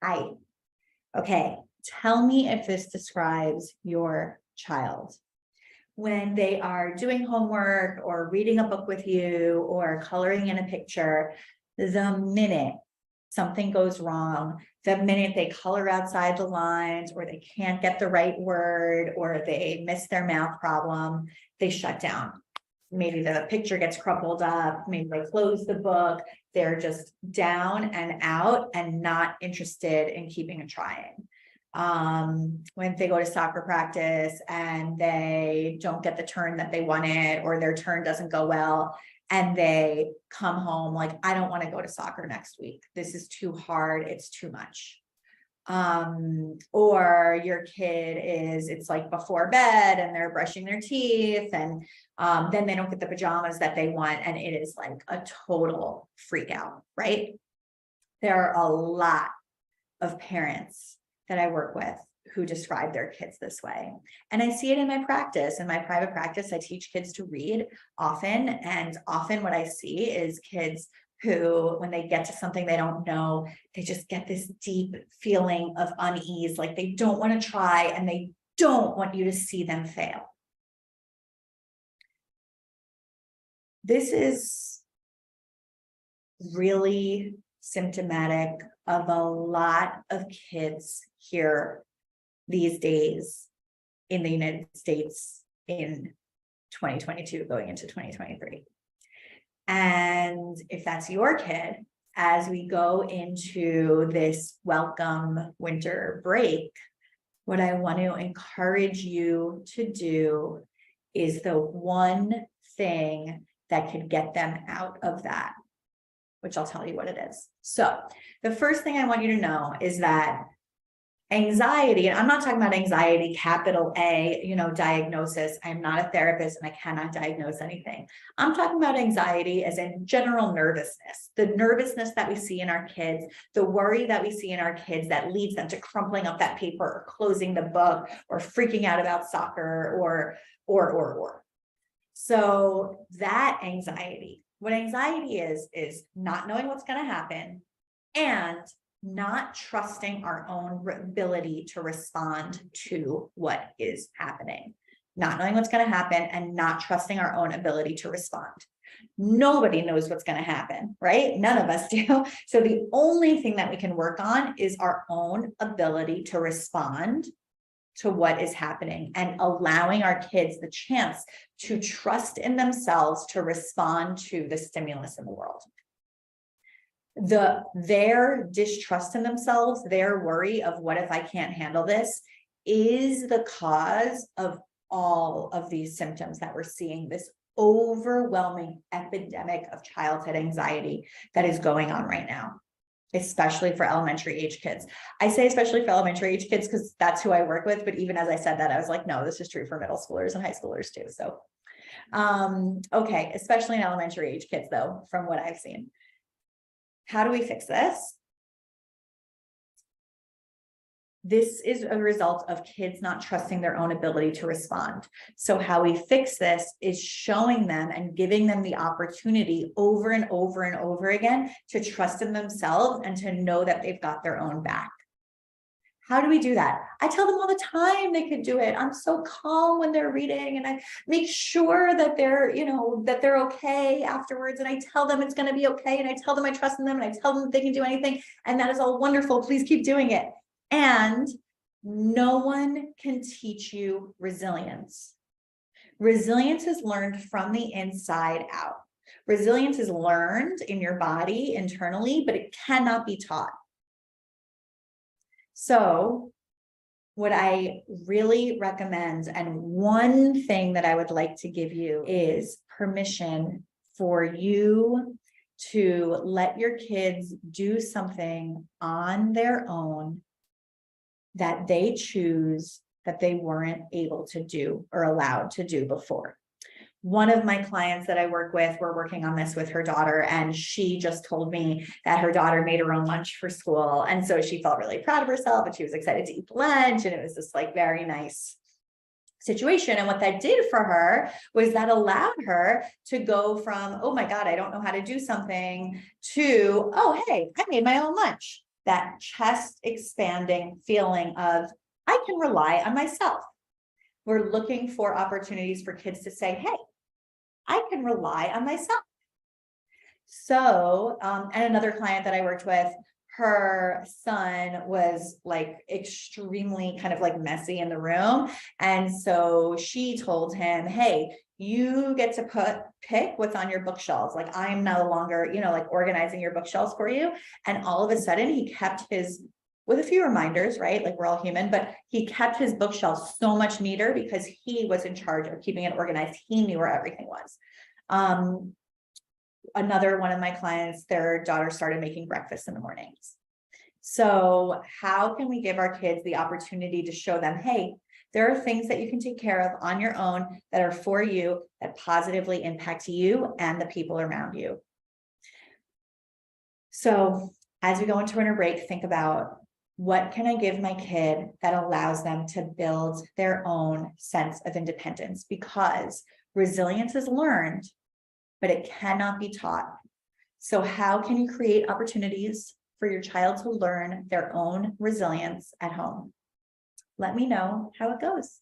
Hi. Okay. Tell me if this describes your child. When they are doing homework or reading a book with you or coloring in a picture, the minute something goes wrong, the minute they color outside the lines or they can't get the right word or they miss their math problem, they shut down. Maybe the picture gets crumpled up, maybe they close the book, they're just down and out and not interested in keeping and trying. When they go to soccer practice and they don't get the turn that they wanted, or their turn doesn't go well, and they come home like, I don't want to go to soccer next week. This is too hard. It's too much. Or your kid it's like before bed and they're brushing their teeth and then they don't get the pajamas that they want and it is like a total freak out, right? There are a lot of parents that I work with who describe their kids this way. And I see it in my practice. In my private practice, I teach kids to read often. And often what I see is kids who, when they get to something they don't know, they just get this deep feeling of unease, like they don't want to try and they don't want you to see them fail. This is really symptomatic of a lot of kids here these days in the United States in 2022 going into 2023. And if that's your kid, as we go into this welcome winter break, what I want to encourage you to do is the one thing that could get them out of that, which I'll tell you what it is. So the first thing I want you to know is that anxiety, and I'm not talking about anxiety, capital A, diagnosis. I'm not a therapist and I cannot diagnose anything. I'm talking about anxiety as in general nervousness, the nervousness that we see in our kids, the worry that we see in our kids that leads them to crumpling up that paper or closing the book or freaking out about soccer or. So that anxiety, what anxiety is not knowing what's going to happen and not trusting our own ability to respond to what is happening, not knowing what's going to happen and not trusting our own ability to respond. Nobody knows what's going to happen, right? None of us do. So the only thing that we can work on is our own ability to respond to what is happening and allowing our kids the chance to trust in themselves to respond to the stimulus in the world. Their distrust in themselves, their worry of what if I can't handle this, is the cause of all of these symptoms that we're seeing, this overwhelming epidemic of childhood anxiety that is going on right now, especially for elementary age kids. I say especially for elementary age kids because that's who I work with, but even as I said that, I was like, no, this is true for middle schoolers and high schoolers too. So, okay, especially in elementary age kids though, from what I've seen. How do we fix this? This is a result of kids not trusting their own ability to respond. So how we fix this is showing them and giving them the opportunity over and over and over again to trust in themselves and to know that they've got their own back. How do we do that? I tell them all the time they could do it. I'm so calm when they're reading and I make sure that they're okay afterwards. And I tell them it's going to be okay. And I tell them I trust in them and I tell them they can do anything. And that is all wonderful. Please keep doing it. And no one can teach you resilience. Resilience is learned from the inside out. Resilience is learned in your body internally, but it cannot be taught. So what I really recommend, and one thing that I would like to give you is permission for you to let your kids do something on their own that they choose that they weren't able to do or allowed to do before. One of my clients that I work with, we're working on this with her daughter, and she just told me that her daughter made her own lunch for school. And so she felt really proud of herself and she was excited to eat lunch. And it was this like very nice situation. And what that did for her was that allowed her to go from, oh my God, I don't know how to do something, to, oh, hey, I made my own lunch. that chest expanding feeling of, I can rely on myself. We're looking for opportunities for kids to say, hey, I can rely on myself. So, and another client that I worked with, her son was like extremely kind of like messy in the room. And so she told him, hey, you get to pick what's on your bookshelves. Like, I'm no longer, like organizing your bookshelves for you. And all of a sudden he kept his, with a few reminders, right? Like, we're all human, but he kept his bookshelves so much neater because he was in charge of keeping it organized. He knew where everything was. Another one of my clients, their daughter started making breakfast in the mornings. So how can we give our kids the opportunity to show them, hey, there are things that you can take care of on your own that are for you, that positively impact you and the people around you. So as we go into winter break, think about, what can I give my kid that allows them to build their own sense of independence? Because resilience is learned, but it cannot be taught. So how can you create opportunities for your child to learn their own resilience at home? Let me know how it goes.